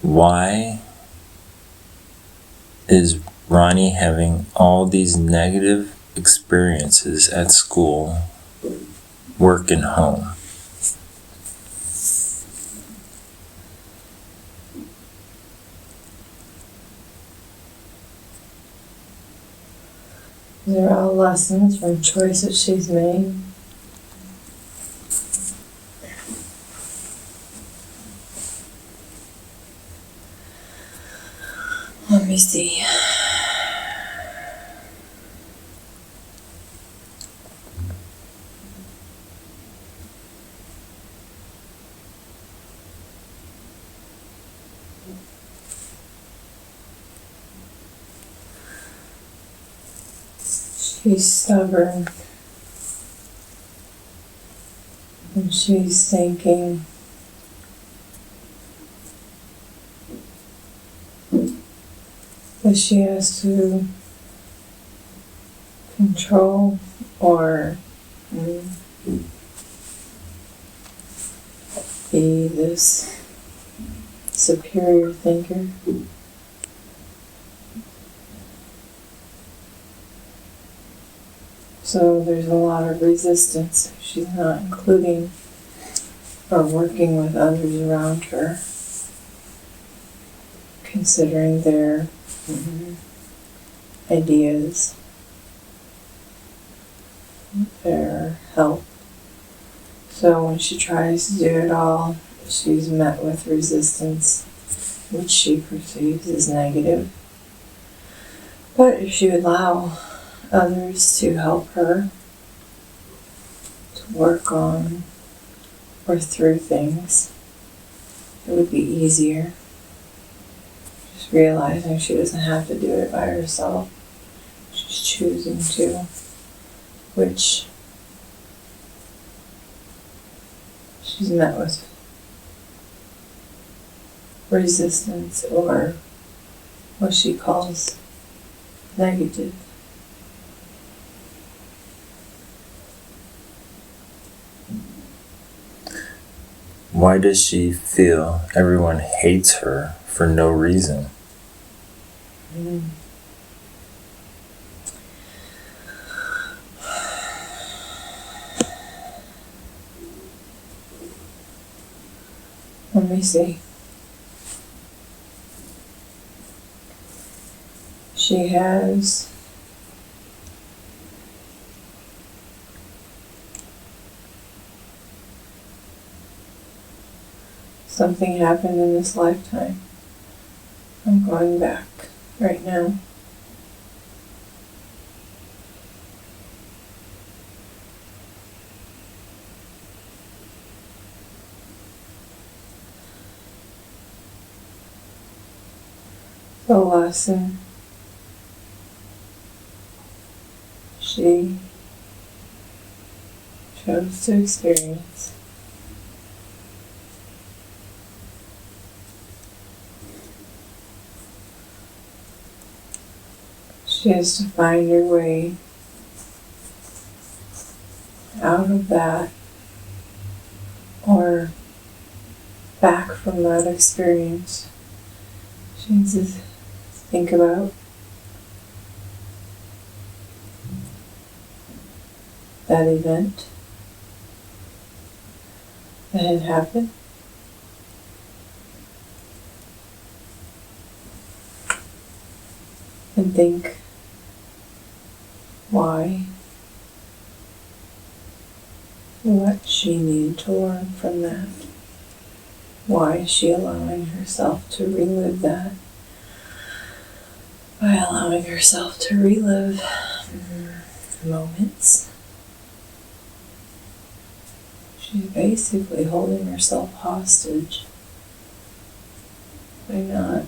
why is Ronnie having all these negative experiences at school, work, and home? They're all lessons from choices she's made. Let me see. She's stubborn. And she's thinking that she has to control or be this superior thinker. So there's a lot of resistance. She's not including or working with others around her, considering their ideas, their help. So when she tries to do it all, she's met with resistance, which she perceives as negative. But if she would allow others to help her to work on or through things, it would be easier. Just realizing she doesn't have to do it by herself. She's choosing to, which she's met with resistance or what she calls negative. Why does she feel everyone hates her for no reason? Let me see. She has something happened in this lifetime. I'm going back right now. The lesson she chose to experience. She has to find her way out of that or back from that experience. She needs to think about that event that had happened. And think why, what she needed to learn from that. Why is she allowing herself to relive that? By allowing herself to relive moments, she's basically holding herself hostage by not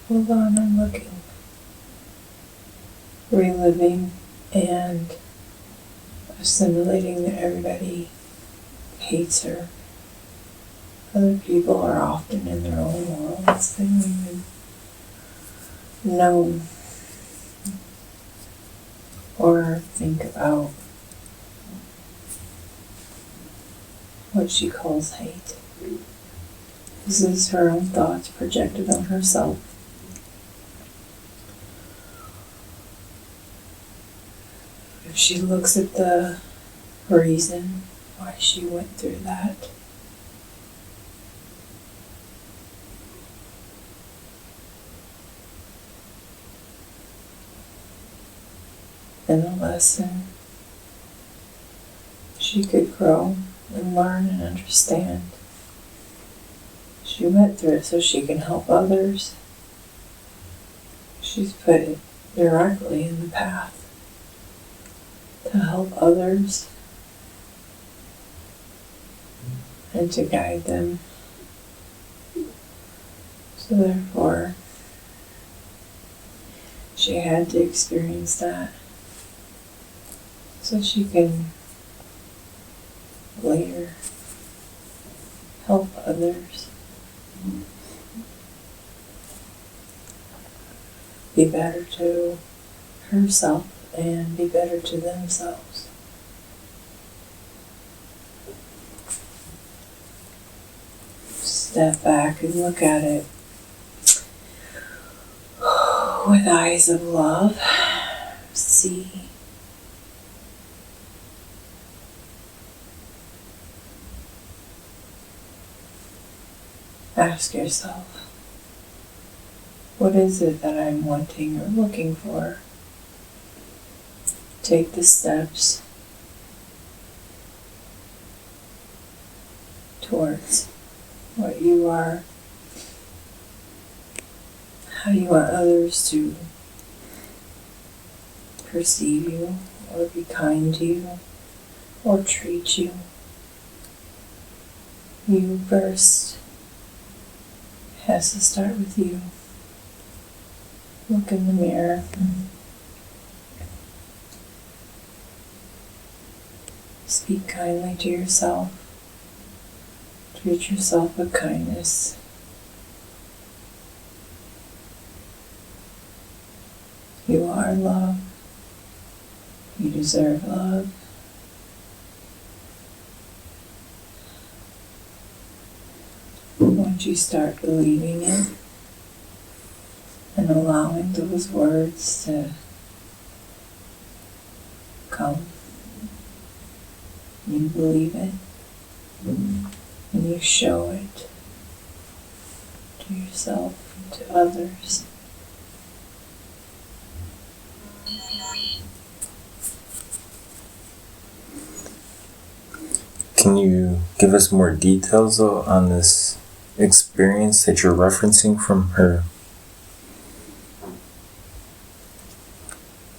hold on, I'm looking. Reliving and assimilating that everybody hates her. Other people are often in their own worlds. They don't even know or think about what she calls hate. This is her own thoughts projected on herself. If she looks at the reason why she went through that, and the lesson, she could grow and learn and understand. She went through it so she can help others. She's put it directly in the path to help others and to guide them. So therefore, she had to experience that so she can later help others be better to herself and be better to themselves. Step back and look at it with eyes of love. See ask yourself, what is it that I'm wanting or looking for? Take the steps towards what you are, how you want others to perceive you or be kind to you or treat you. You first has to start with you. Look in the mirror. Speak kindly to yourself. Treat yourself with kindness. You are love. You deserve love. Once you start believing it and allowing those words to come, you believe it and you show it to yourself and to others. Can you give us more details though on this experience that you're referencing from her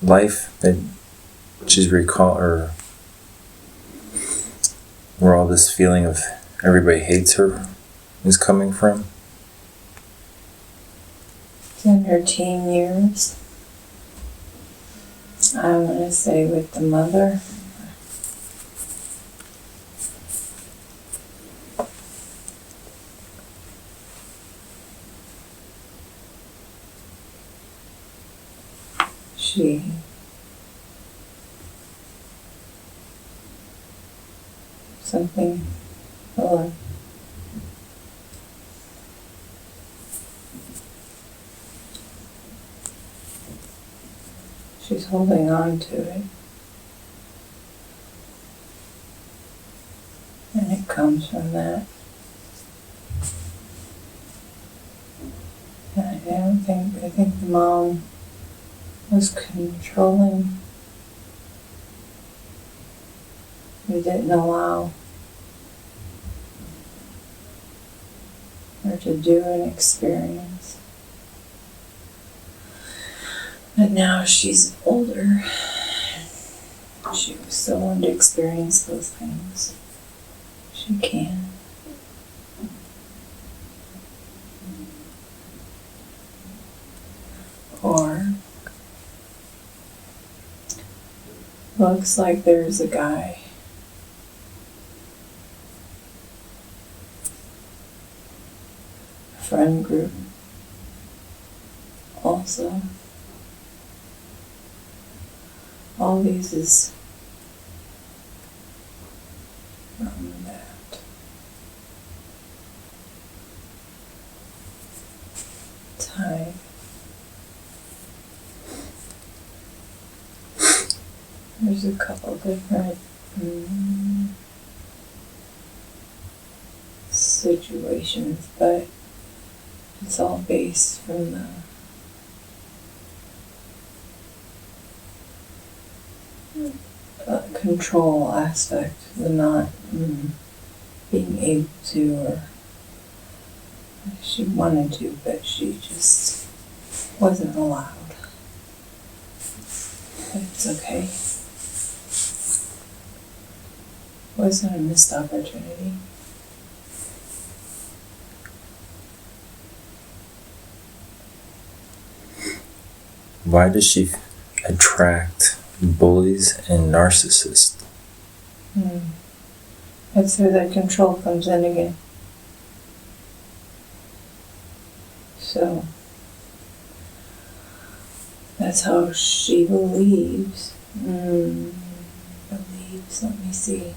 life that she's or where all this feeling of everybody hates her is coming from? In her teen years, I want to say with the mother. Something, hold on. She's holding on to it. And it comes from that. And I think the mom was controlling. We didn't allow her to do an experience. But now she's older. She was still wanting to experience those things. She can. Or looks like there's a guy friend group all also. All these is from that. Time. There's a couple different situations, but it's all based from the control aspect, the not being able to, or she wanted to, but she just wasn't allowed. But it's okay. Wasn't a missed opportunity. Why does she attract bullies and narcissists? That's where that control comes in again. So that's how she believes. Believes, let me see.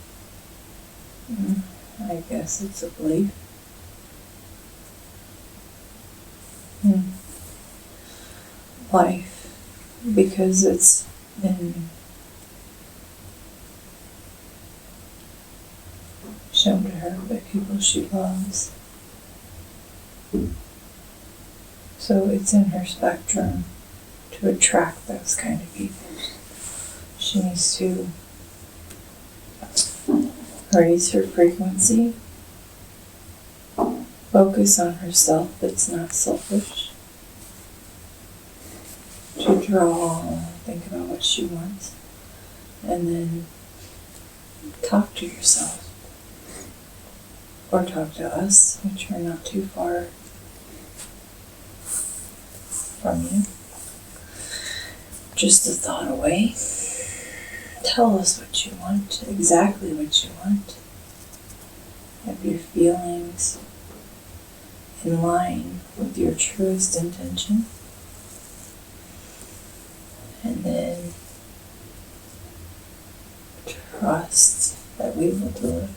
I guess it's a belief. Life, because it's been shown to her by people she loves. So it's in her spectrum to attract those kind of people. She needs to raise her frequency, focus on herself that's not selfish, to draw, think about what she wants, and then talk to yourself. Or talk to us, which are not too far from you. Just a thought away. Tell us what you want, exactly what you want. Have your feelings in line with your truest intention. And then trust that we will deliver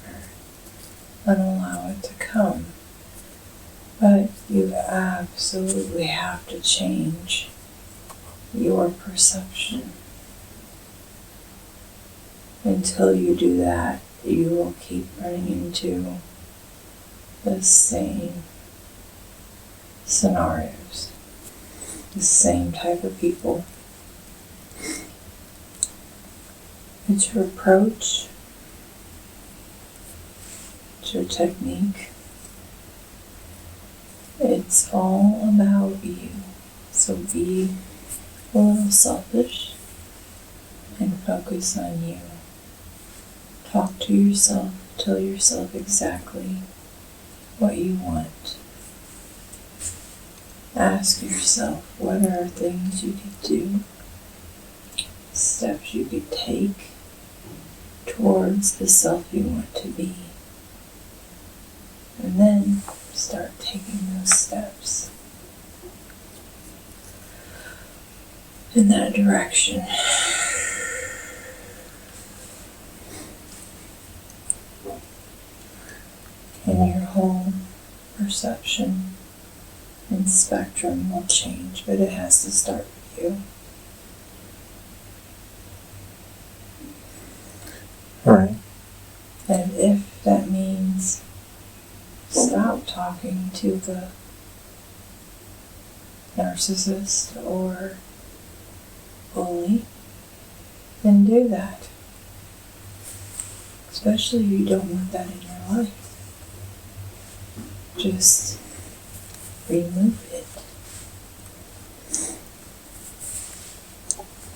and allow it to come. But you absolutely have to change your perception. Until you do that, you will keep running into the same scenarios, the same type of people. It's your approach, it's your technique. It's all about you. So be a little selfish and focus on you. Talk to yourself, tell yourself exactly what you want. Ask yourself what are things you could do, steps you could take towards the self you want to be. And then start taking those steps in that direction. And your whole perception and spectrum will change, but it has to start with you. Right. And if that means stop talking to the narcissist or bully, then do that. Especially if you don't want that in your life. Just remove it.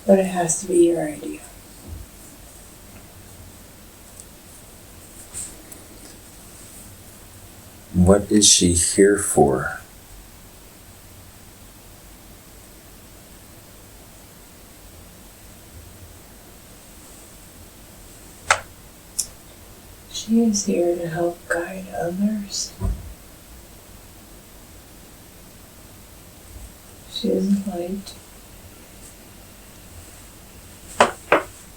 But it has to be your idea. What is she here for? She is here to help guide others. She is light.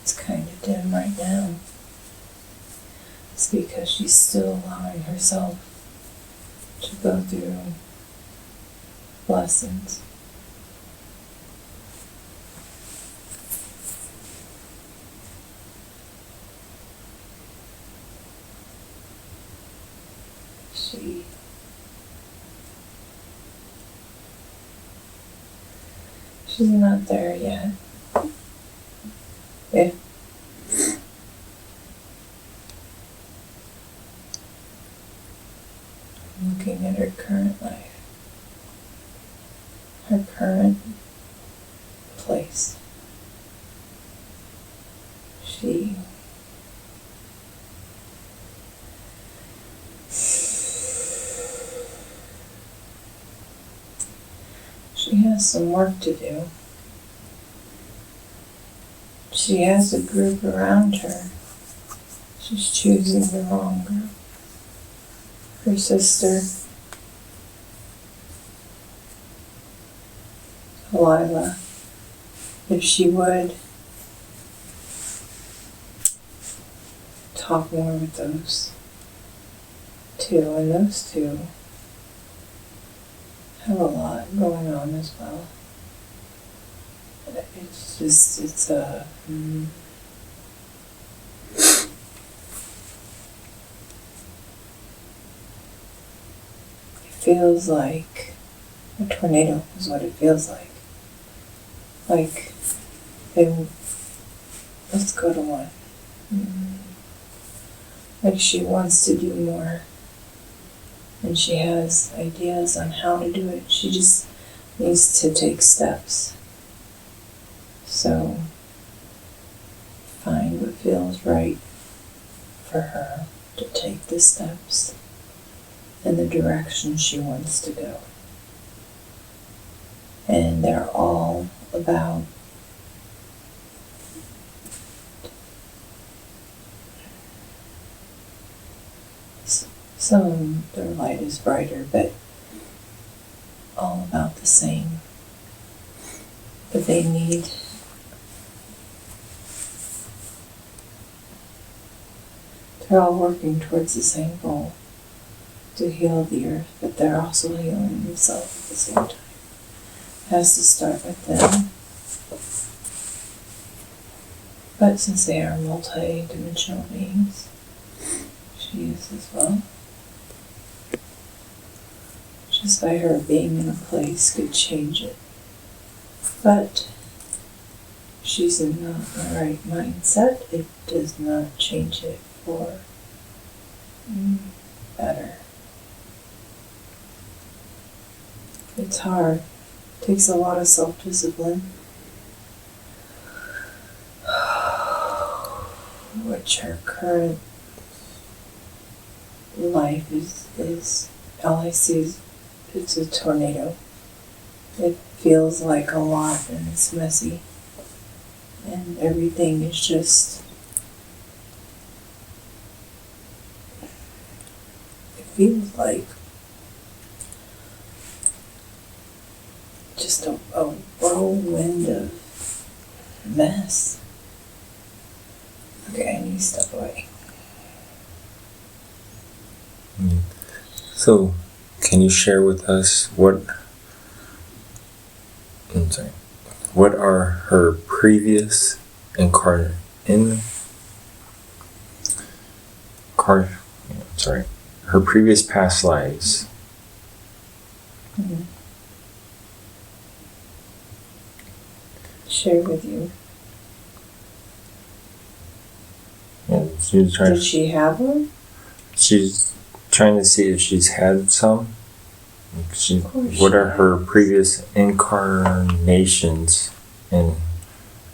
It's kind of dim right now. It's because she's still allowing herself to go through lessons. She's not there yet. If looking at her current life, her current place, she has some work to do. She has a group around her. She's choosing the wrong group. Her sister, Lila, if she would talk more with those two, and those two have a lot going on as well. It's a it feels like a tornado is what it feels like. Like let's go to one. Like she wants to do more, and she has ideas on how to do it. She just needs to take steps. So find what feels right for her to take the steps in the direction she wants to go. And they're all about some, their light is brighter, but all about the same. But they need they're all working towards the same goal, to heal the earth, but they're also healing themselves at the same time. It has to start with them. But since they are multi-dimensional beings, she is as well. Just by her being in a place could change it. But she's in the right mindset, it does not change it for better. It's hard. It takes a lot of self-discipline, which her current life is all I see is it's a tornado. It feels like a lot, and it's messy, and everything is just, it feels like just a whirlwind of mess. Okay, I need to step away. So, can you share with us what are her previous her previous past lives? Share with you. Yeah, Did she have one? She's trying to see if she's had some. What are her previous incarnations in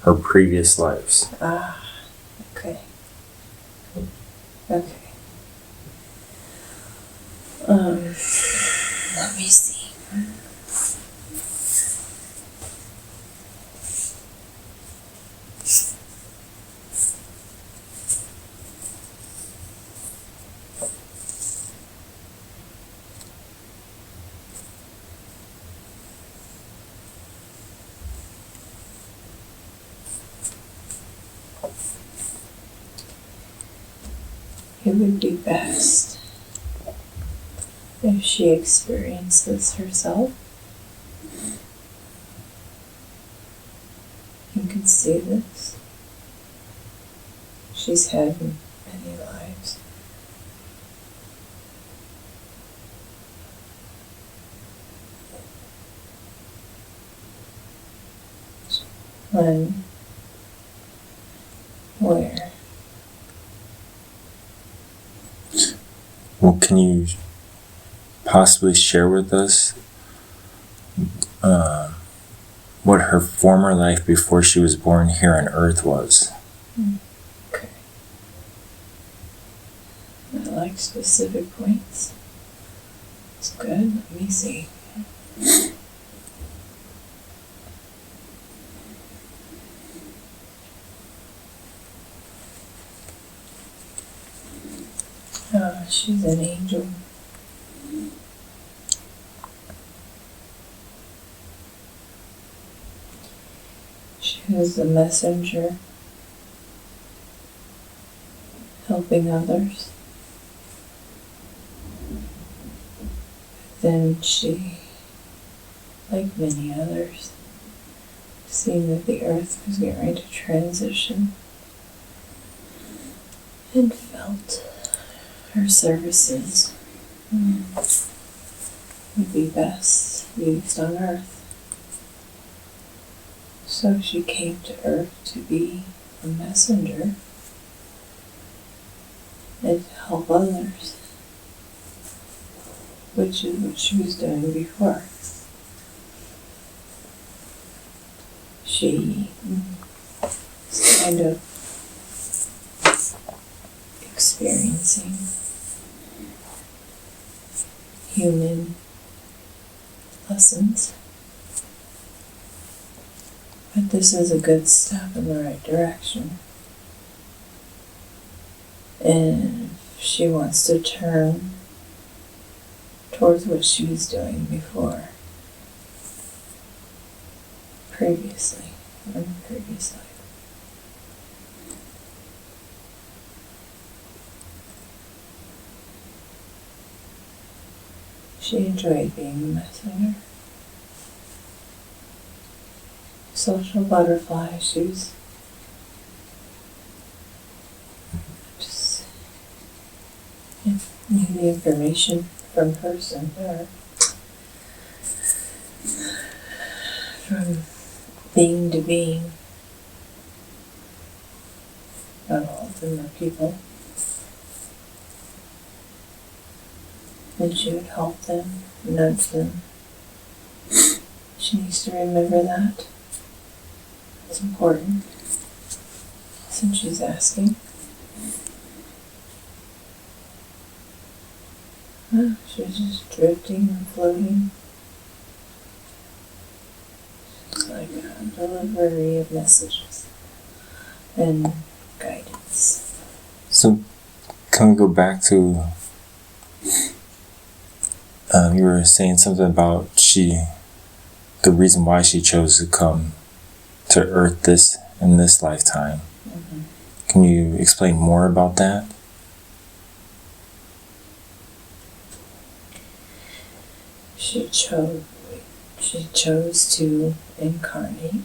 her previous lives? Okay. Okay. Let me see. it would be best if she experienced this herself and could see this. She's had many lives. When, where? Well, can you possibly share with us what her former life before she was born here on Earth was? Okay. I like specific points. It's good. Let me see. Oh, she's an angel. She was a messenger, helping others. Then she, like many others, seeing that the earth was getting ready to transition and felt her services would be best used on earth. So she came to earth to be a messenger and to help others, which is what she was doing before. She was kind of experiencing human lessons. But this is a good step in the right direction. And if she wants to turn towards what she was doing before, previously, in the previous life. She enjoyed being a messenger. Social butterfly, she was just knew the information from person to her. From being to being. Not all of them are people. And she would help them, nudge them. She needs to remember that. It's important. Since she's asking. Oh, she was just drifting and floating. It's like a delivery of messages and guidance. So, can we go back to, you were saying something about the reason why she chose to come to Earth in this lifetime. Mm-hmm. Can you explain more about that? She chose to incarnate.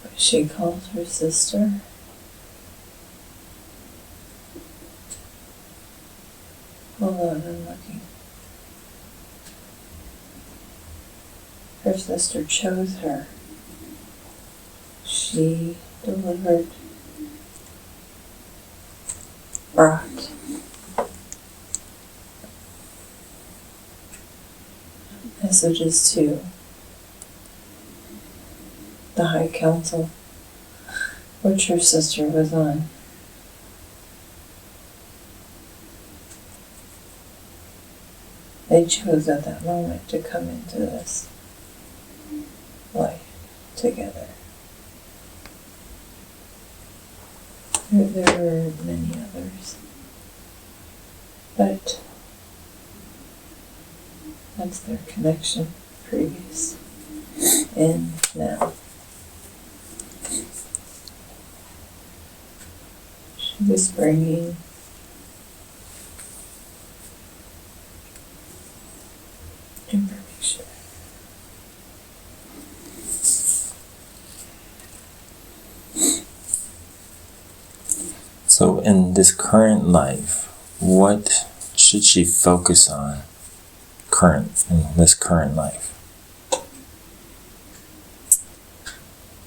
But she called her sister. Hold on, I'm looking. Her sister chose her. She brought messages to the High Council, which her sister was on. They chose at that moment to come into this life together. There were many others, but that's their connection previous. in now. She was bringing information. So in this current life, what should she focus on in this current life?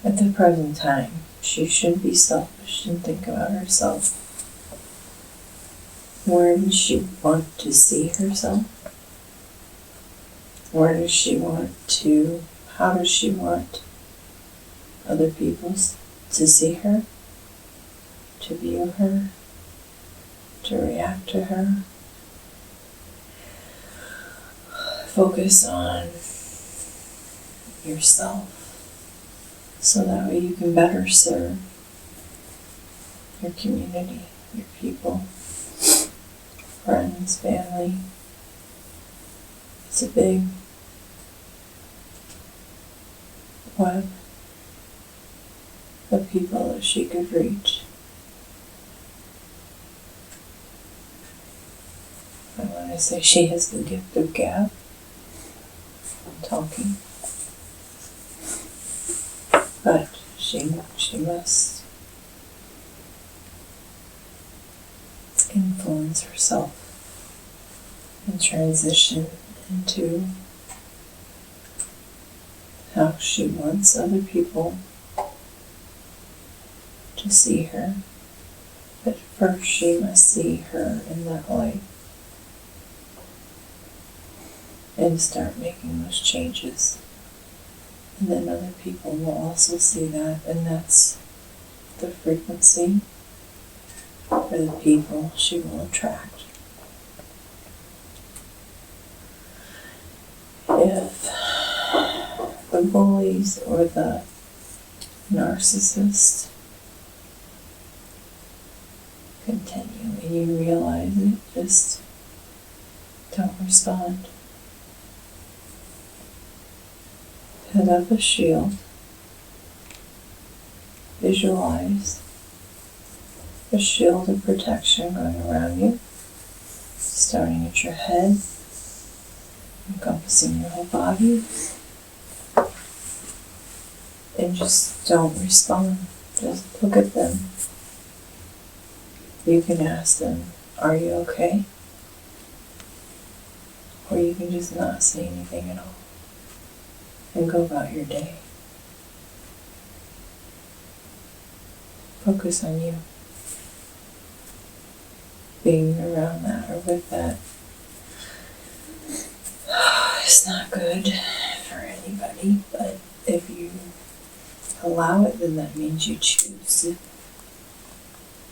At the present time, she shouldn't be selfish and think about herself. Where does she want to see herself? How does she want other people to see her, to view her, to react to her? Focus on yourself so that way you can better serve your community, your people, friends, family. It's a big web of people that she could reach. I want to say she has the gift of gab, talking, but she must influence herself and transition into how she wants other people to see her. But first she must see her in that light and start making those changes. And then other people will also see that, and that's the frequency for the people she will attract. If the bullies or the narcissists continue and you realize it, just don't respond. Head up a shield. Visualize a shield of protection going around you, starting at your head, encompassing your whole body, and just don't respond. Just look at them. You can ask them, "Are you okay?" Or you can just not say anything at all and go about your day. Focus on you. Being around that or with that is not good for anybody, but if you allow it, then that means you choose it.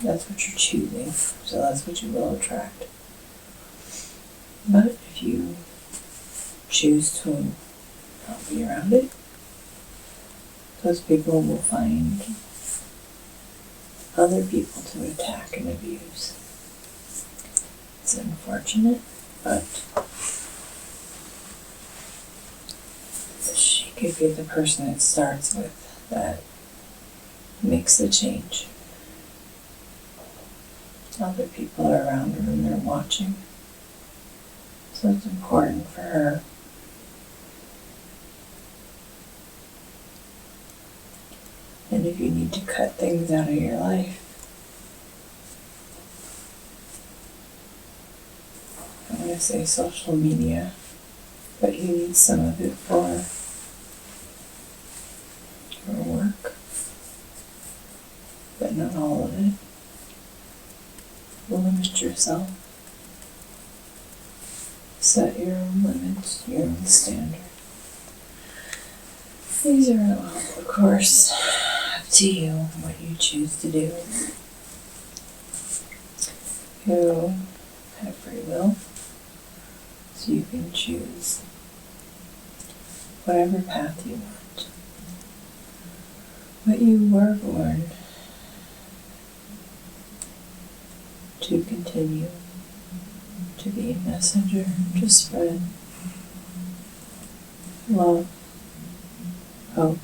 That's what you're choosing, so that's what you will attract. But if you choose to not be around it, those people will find other people to attack and abuse. It's unfortunate, but she could be the person it starts with that makes the change. Other people are around her and they're watching. So it's important for her and if you need to cut things out of your life, I'm going to say social media, but you need some of it for your work, but not all of it. Limit yourself. Set your own limits, your own standard. These are all, of course, up to you, what you choose to do. You have free will, so you can choose whatever path you want. But you were born to continue to be a messenger, to spread love, hope.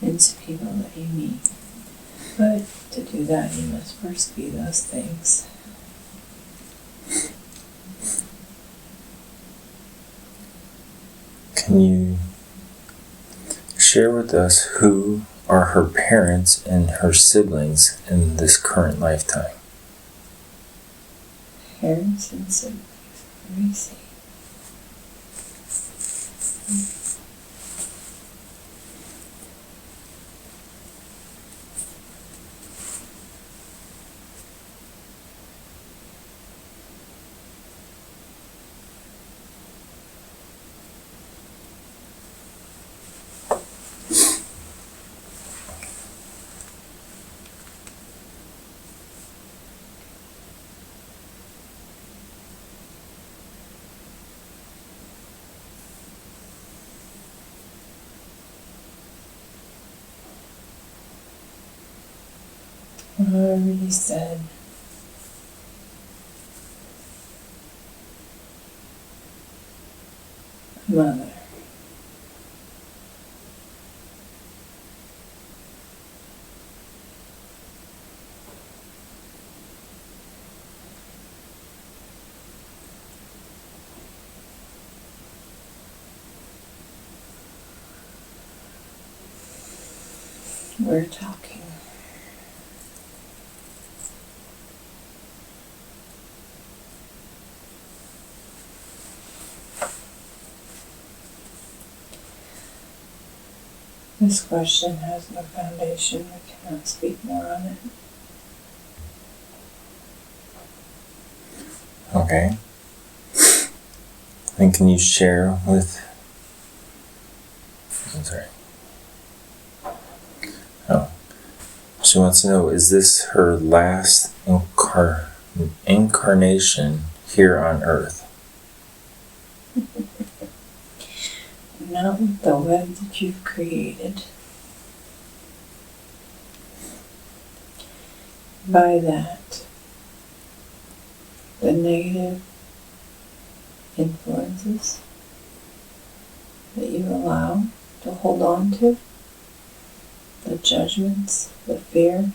Into people that you meet. But to do that, you must first be those things. Can you share with us who are her parents and her siblings in this current lifetime? Parents and siblings. Let me see. I already said mother. We're talking. This question has no foundation. We cannot speak more on it. Okay. And can you share with... I'm sorry. Oh. She wants to know, is this her last incarnation here on Earth? Not with the web that you've created. By that, the negative influences that you allow to hold on to, the judgments, the fear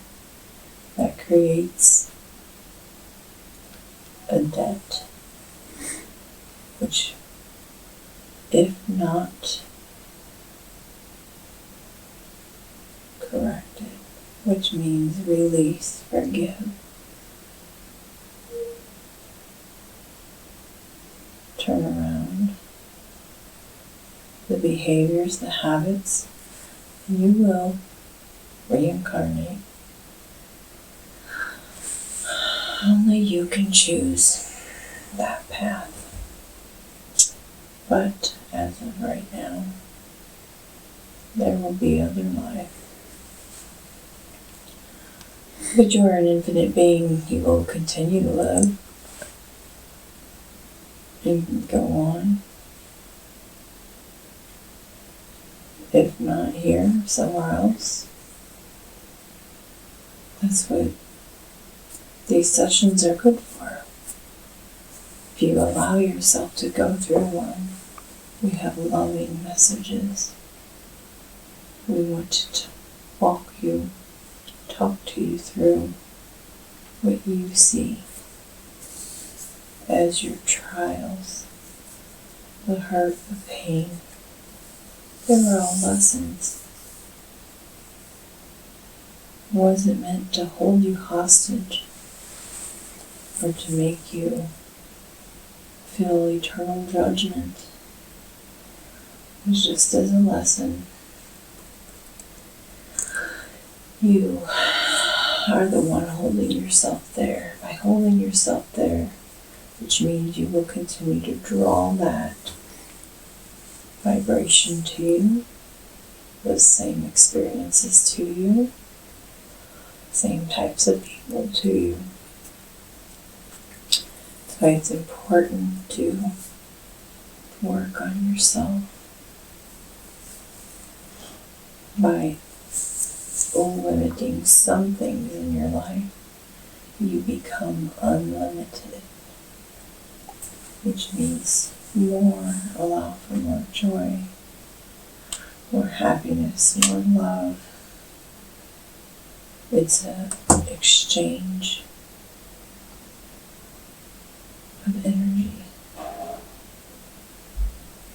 that creates a debt, which, if not corrected, which means release, forgive, turn around the behaviors, the habits, and you will reincarnate. Only you can choose that path. But as of right now, there will be other life. But you are an infinite being. You will continue to live and go on. If not here, somewhere else. That's what these sessions are good for. If you allow yourself to go through one, we have loving messages. We want to walk you, talk to you through what you see as your trials, the hurt, the pain. They were all lessons. Was it meant to hold you hostage or to make you feel eternal judgment? It was just as a lesson. You are the one holding yourself there. By holding yourself there, which means you will continue to draw that vibration to you, those same experiences to you, same types of people to you. That's why it's important to work on yourself by limiting some things in your life. You become unlimited. which means more, allow for more joy, more happiness, more love. It's an exchange of energy.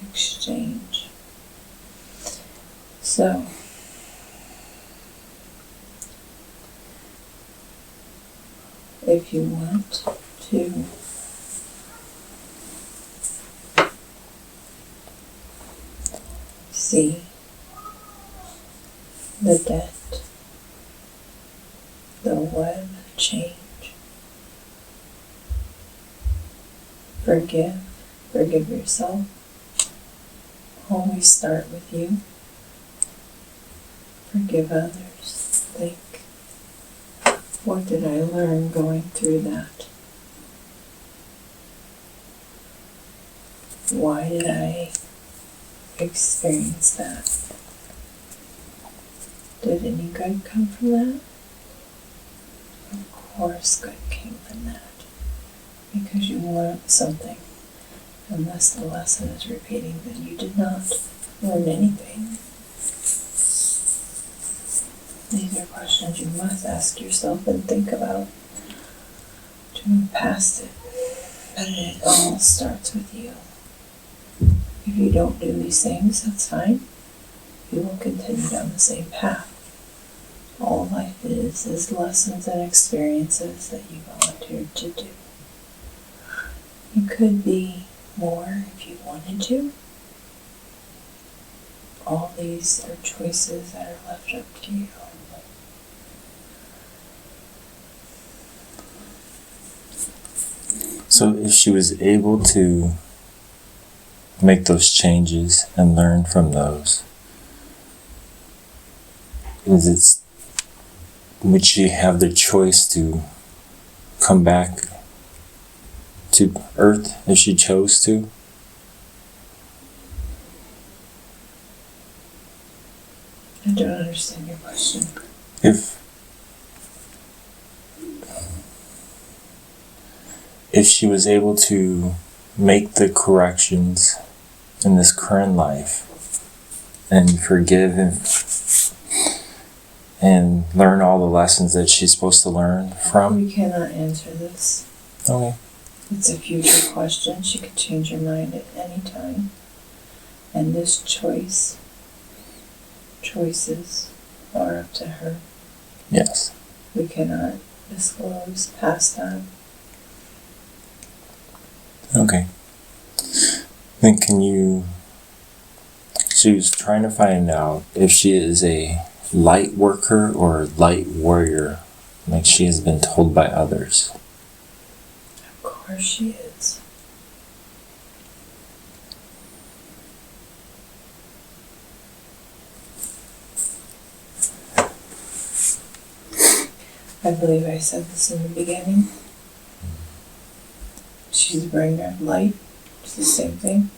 Exchange. So, if you want to see the debt, the web change, forgive yourself. Always start with you. Forgive others. Think, what did I learn going through that? Why did I experience that? Did any good come from that? Of course good came from that. Because you learned something. Unless the lesson is repeating, then you did not learn anything. These are questions you must ask yourself and think about to move past it. But it all starts with you. If you don't do these things, that's fine. You will continue down the same path. All life is lessons and experiences that you volunteered to do. You could be more if you wanted to. All these are choices that are left up to you. So if she was able to make those changes and learn from those, would she have the choice to come back to Earth if she chose to? I don't understand your question. If she was able to make the corrections in this current life and forgive and learn all the lessons that she's supposed to learn from? We cannot answer this. Okay. It's a future question. She could change her mind at any time. And this choices are up to her. Yes. We cannot disclose past that. Okay. Then she was trying to find out if she is a light worker or a light warrior, like she has been told by others. Of course she is. I believe I said this in the beginning. She's a bringer of light. It's the same thing.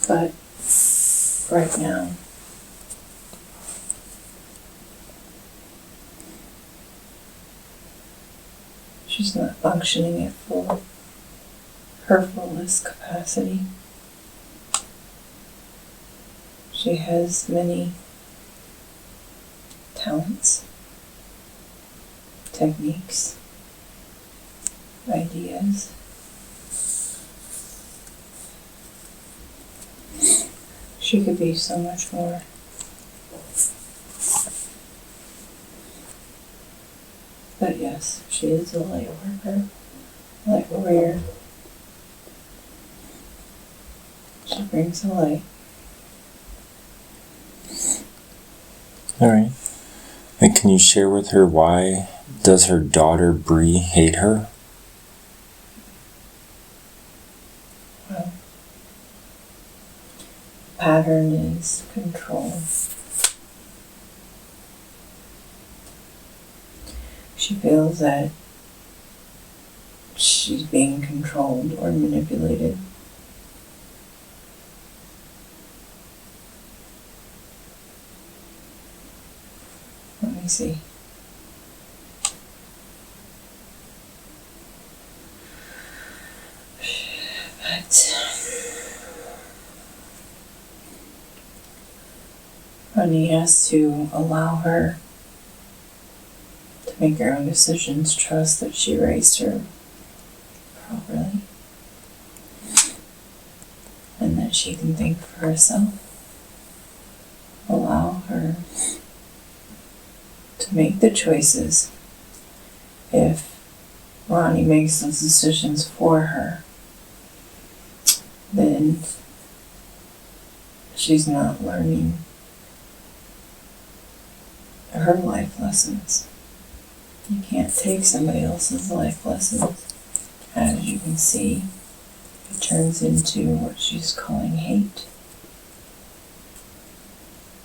But right now, she's not functioning at her fullest capacity. She has many talents, techniques, ideas. She could be so much more. But yes, she is a light worker, light warrior. She brings the light. All right. And can you share with her why does her daughter Bree hate her? Well, pattern is control. She feels that she's being controlled or manipulated. Let me see. But Ronnie has to allow her to make her own decisions, trust that she raised her properly, and that she can think for herself. Allow her to make the choices. If Ronnie makes those decisions for her, then she's not learning her life lessons. You can't take somebody else's life lessons. As you can see, it turns into what she's calling hate.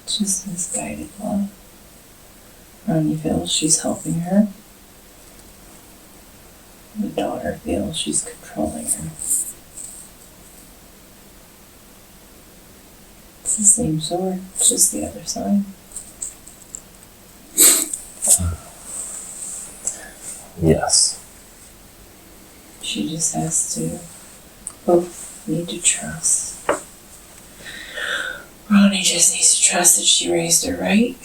It's just misguided love. Ronnie feels she's helping her. The daughter feels she's controlling her. It's the same sword, it's just the other side. Yes. She just has to both need to trust. Ronnie just needs to trust that she raised her right.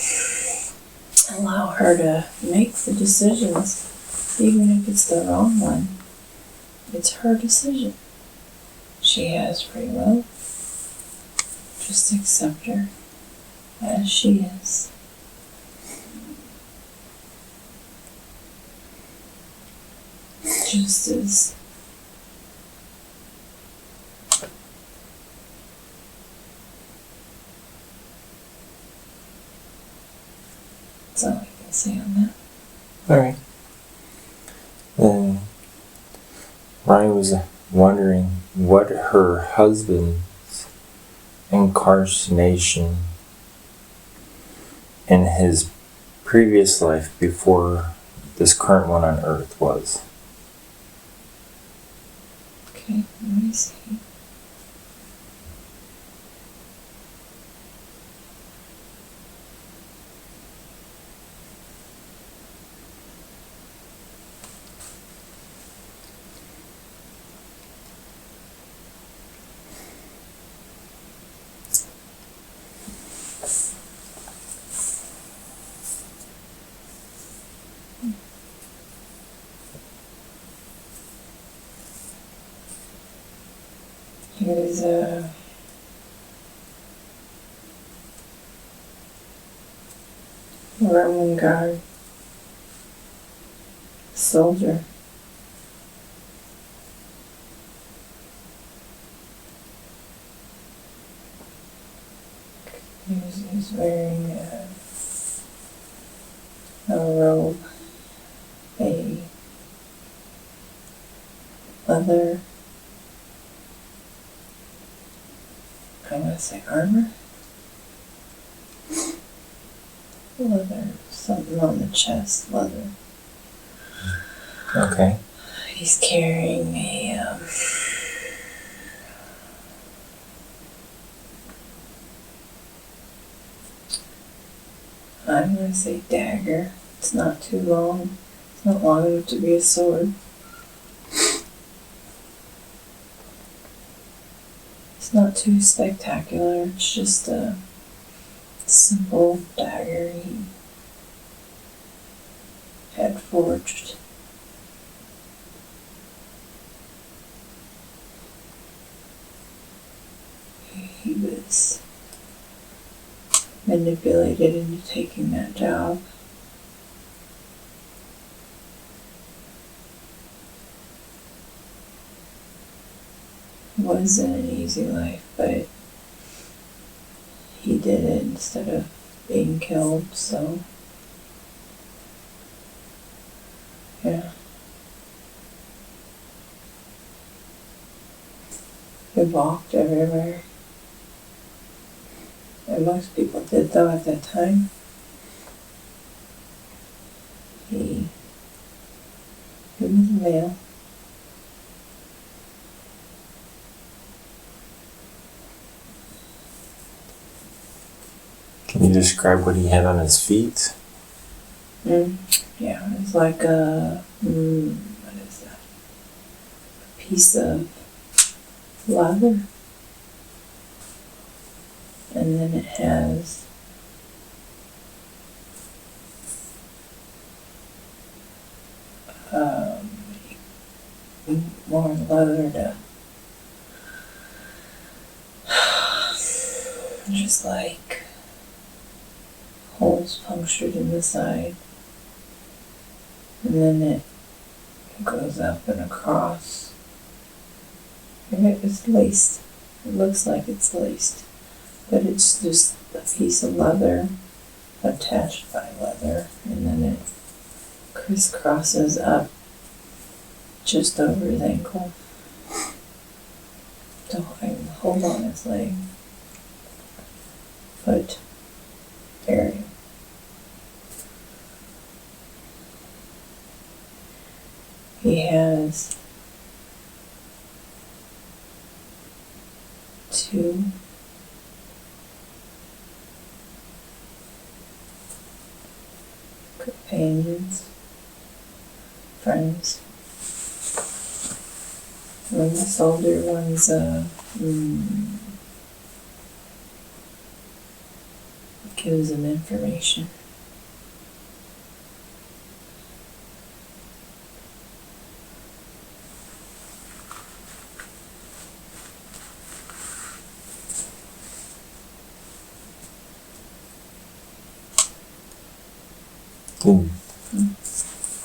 Allow her to make the decisions, even if it's the wrong one. It's her decision. She has free will. Just accept her as she is. Just as that's all I can say on that. Alright. Then Ryan was wondering what her husband's incarnation in his previous life before this current one on Earth was. Okay, let me see. He was a Roman guard, soldier. He was wearing a robe, a leather, I'm going to say armor? Leather, something on the chest, leather. Okay. He's carrying I'm going to say dagger. It's not too long. It's not long enough to be a sword. It's not too spectacular. It's just a simple dagger he had forged. He was manipulated into taking that job. It wasn't an easy life, but he did it instead of being killed, so yeah. He walked everywhere. And most people did, though, at that time. He was a male. Can you describe what he had on his feet? Yeah, it's like a, what is that? A piece of leather. And then it has more leather to just like holes punctured in the side. And then it goes up and across. And it is laced. It looks like it's laced. But it's just a piece of leather attached by leather. And then it crisscrosses up just over his ankle to hold on his leg, foot area. He has 2 companions, friends. And the soldier one's gives him information.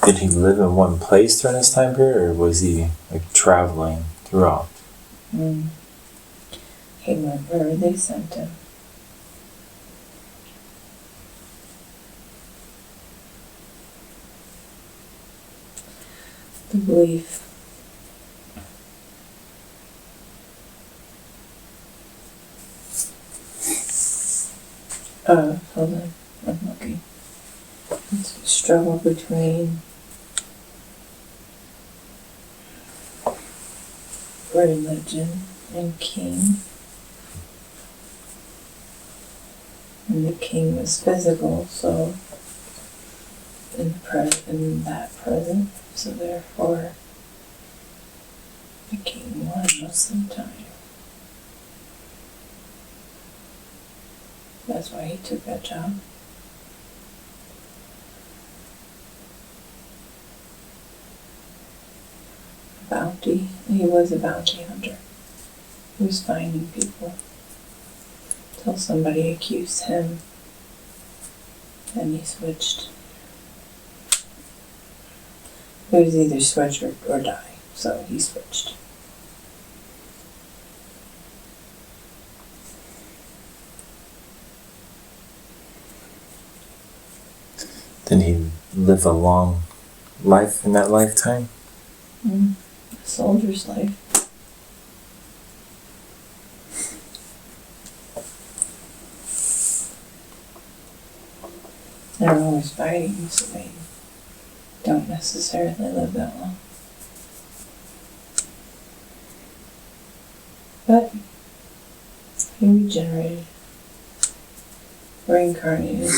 Did he live in one place during this time period, or was he like traveling throughout? He went wherever they sent him. The belief hold on, I'm looking. It's a struggle between religion and king. And the king was physical, so in that present, so therefore the king won most of the time. That's why he took that job. Bounty. He was a bounty hunter. He was finding people till somebody accused him, and he switched. It was either switch or die, so he switched. Did he live a long life in that lifetime? A soldier's life. They're always fighting, so they don't necessarily live that long. But he regenerated, reincarnated.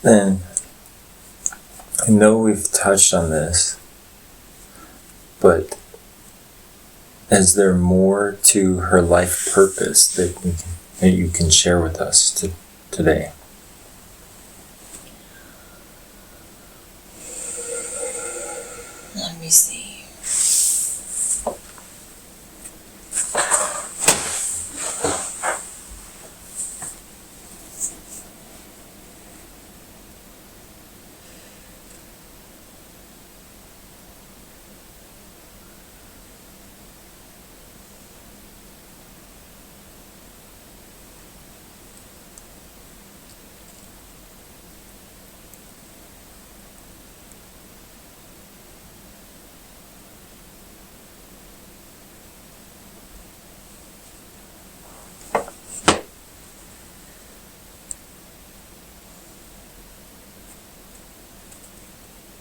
And I know we've touched on this, but is there more to her life purpose that you can share with us today? Let me see.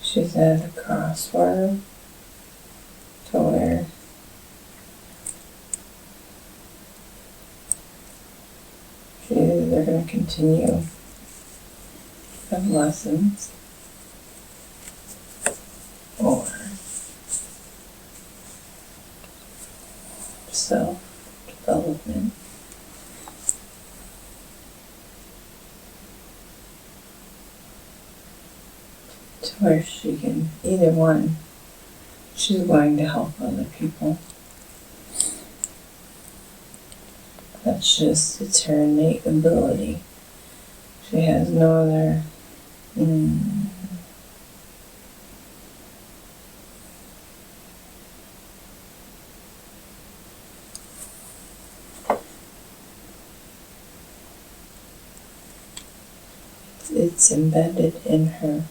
She's at a crossroad to where They're going to continue have lessons or self-development. To where she can, either one, she's going to help other people. That's just, it's her innate ability. She has no other, it's embedded in her.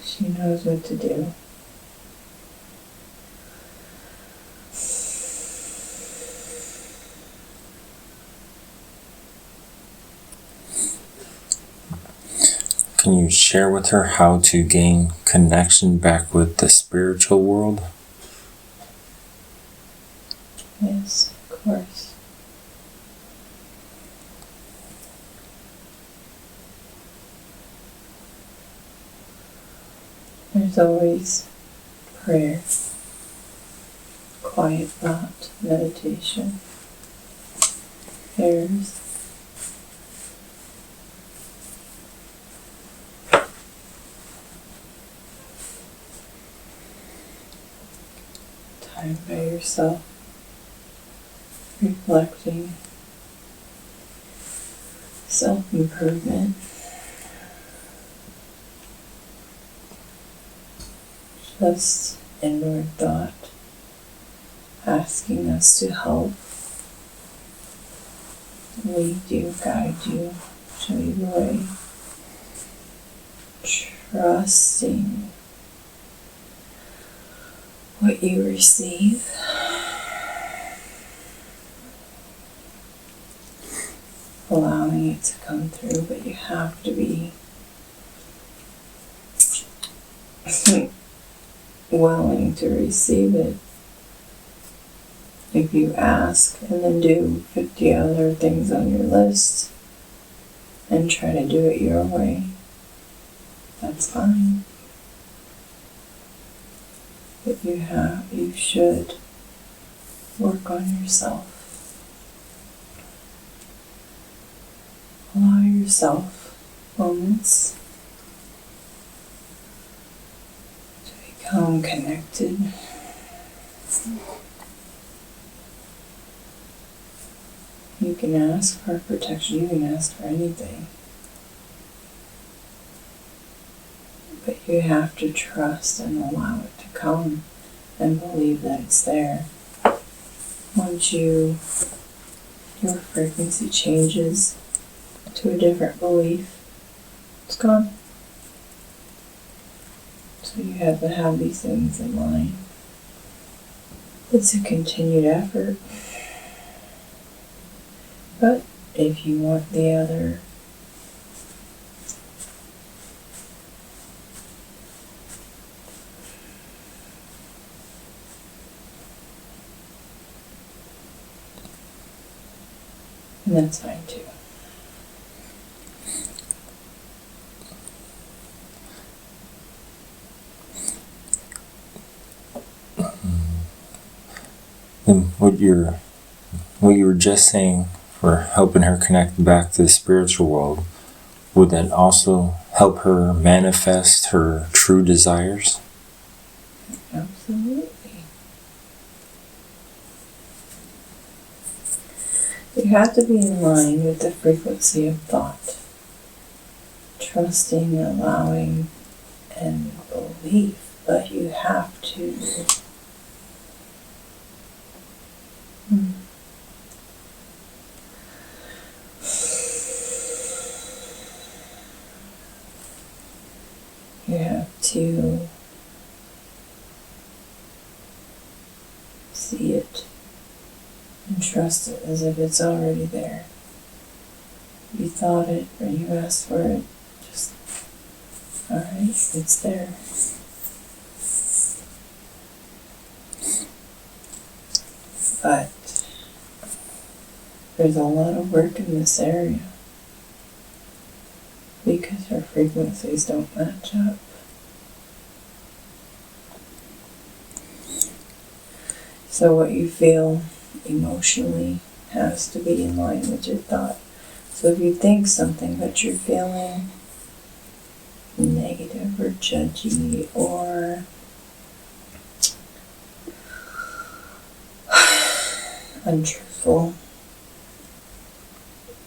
She knows what to do. Can you share with her how to gain connection back with the spiritual world? Yes, of course. There's always prayer, quiet thought, meditation, prayers. Time by yourself, reflecting, self-improvement. Just inward thought, asking us to help, lead you, guide you, show you the way. Trusting what you receive. Allowing it to come through, but you have to be willing to receive it. If you ask and then do 50 other things on your list and try to do it your way, that's fine. But you should work on yourself. Allow yourself moments to become connected. You can ask for protection, you can ask for anything. But you have to trust and allow it to come and believe that it's there. Once your frequency changes to a different belief, it's gone. So you have to have these things in mind. It's a continued effort. But if you want the other and that's fine too. And what you were just saying for helping her connect back to the spiritual world, would that also help her manifest her true desires? Absolutely. You have to be in line with the frequency of thought. Trusting, allowing, and belief. But you have to you have to see it and trust it as if it's already there. You thought it or you asked for it, just, alright, it's there. But there's a lot of work in this area because her frequencies don't match up. So what you feel emotionally has to be in line with your thought. So if you think something but you're feeling negative or judgy or untruthful,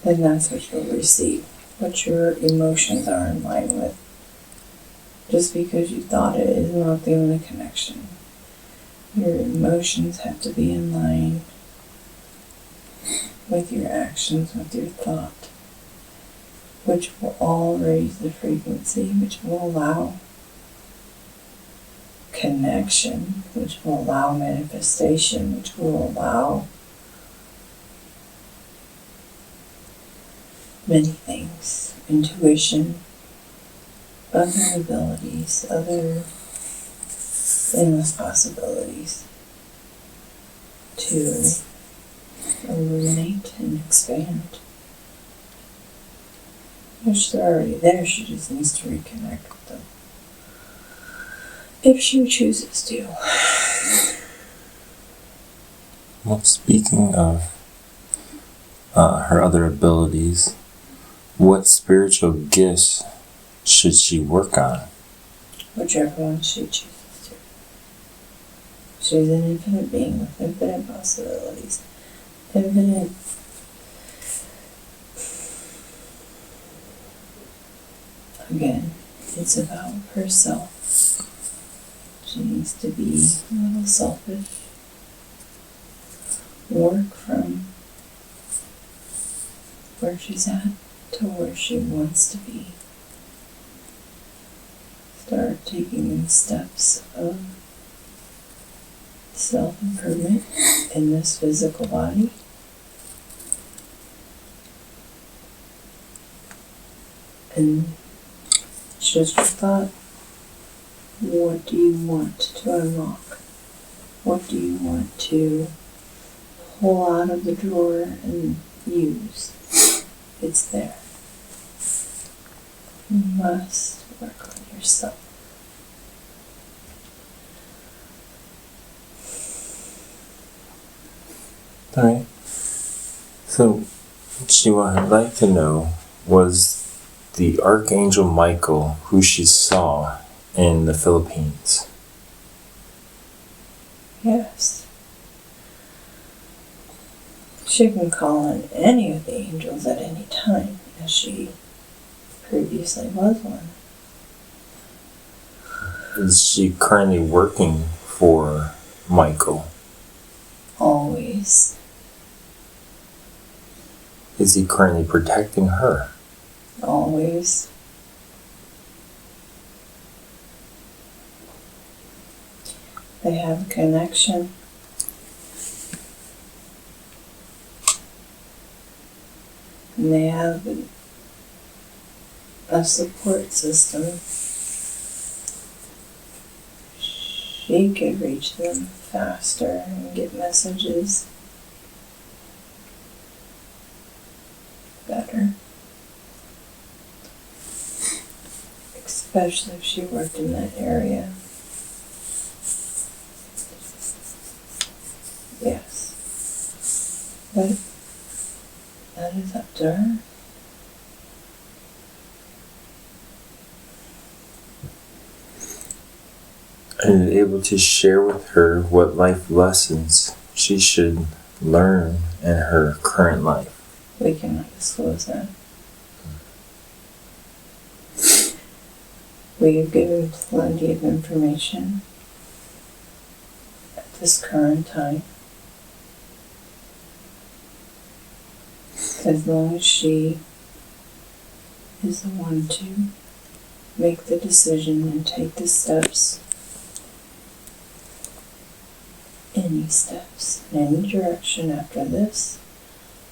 then that's what you'll receive, what your emotions are in line with. Just because you thought it is not the only connection. Your emotions have to be in line with your actions, with your thought, which will all raise the frequency, which will allow connection, which will allow manifestation, which will allow many things. Intuition, other abilities, other endless possibilities to illuminate and expand. Which they're already there, she just needs to reconnect with them. If she chooses to. Well, speaking of her other abilities, what spiritual gifts should she work on? Whichever one she chooses to. She's an infinite being with infinite possibilities. Infinite. Again, it's about herself. She needs to be a little selfish. Work from where she's at to where she wants to be. Start taking the steps of self-improvement in this physical body. And it's just your thought. What do you want to unlock? What do you want to pull out of the drawer and use? It's there. You must work on yourself. Alright. So, what I'd like to know was the Archangel Michael who she saw in the Philippines. Yes. She can call on any of the angels at any time, as she previously was one. Is she currently working for Michael? Always. Is he currently protecting her? Always. They have a connection. And they have a support system. She could reach them faster and get messages better. Especially if she worked in that area. Yes. But that is up to her. And able to share with her what life lessons she should learn in her current life. We cannot disclose that. We have given plenty of information at this current time. As long as she is the one to make the decision and take the steps, any steps in any direction after this,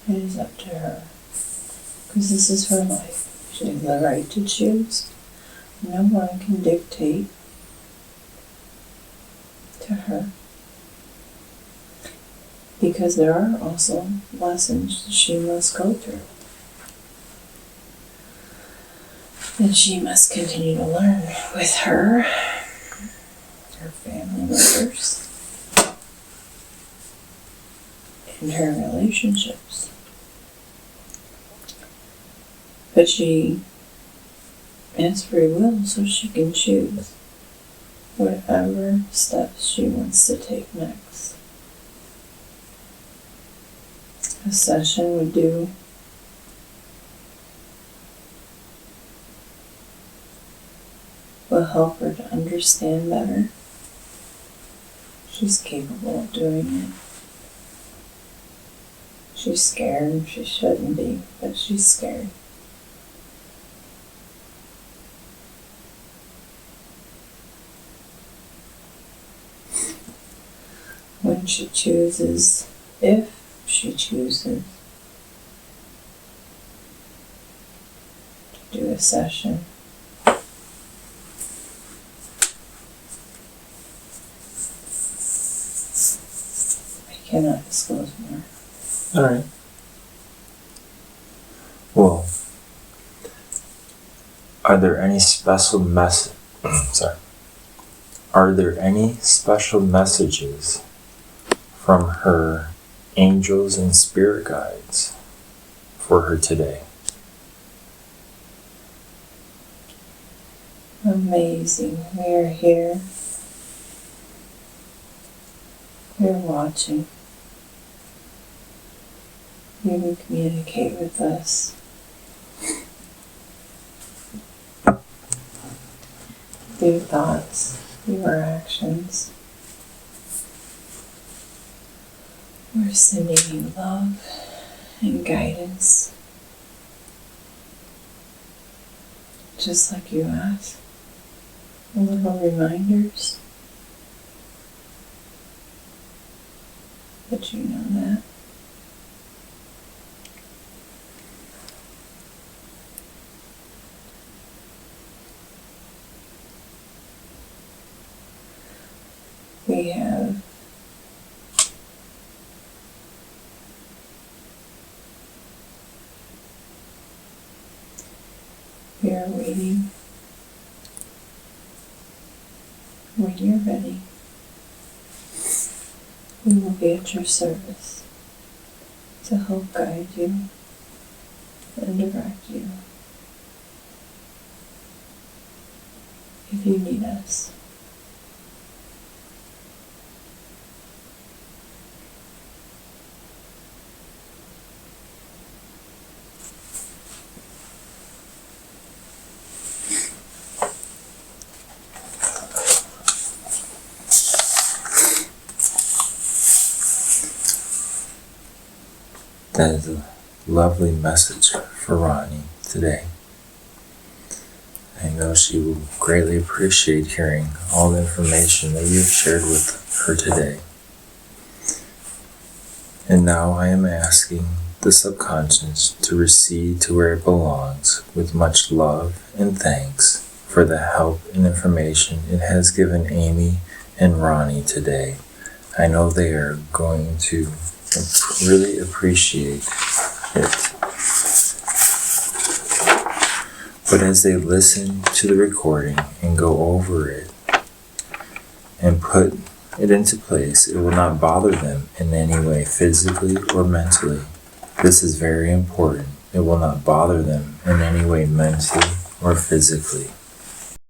it is up to her. Because this is her life. She has the right to choose. No one can dictate to her. The because there are also lessons she must go through. And she must continue to learn with her family members, and her relationships. But she has free will, so she can choose whatever steps she wants to take next. A session would do will help her to understand better. She's capable of doing it. She's scared. She shouldn't be, but she's scared. When she chooses, if she chooses to do a session, I cannot disclose more. All right. Well, are there any special Are there any special messages from her angels and spirit guides for her today? Amazing. We are here. We're watching. You can communicate with us. Through thoughts, through our actions. We're sending you love and guidance. Just like you asked. Little reminders. But you know that. We have we are waiting when you're ready. We will be at your service to help guide you and direct you if you need us. That is a lovely message for Ronnie today. I know she will greatly appreciate hearing all the information that you've shared with her today. And now I am asking the subconscious to recede to where it belongs with much love and thanks for the help and information it has given Amy and Ronnie today. I know they are going to really appreciate it. But as they listen to the recording and go over it and put it into place, it will not bother them in any way, physically or mentally. This is very important. It will not bother them in any way, mentally or physically.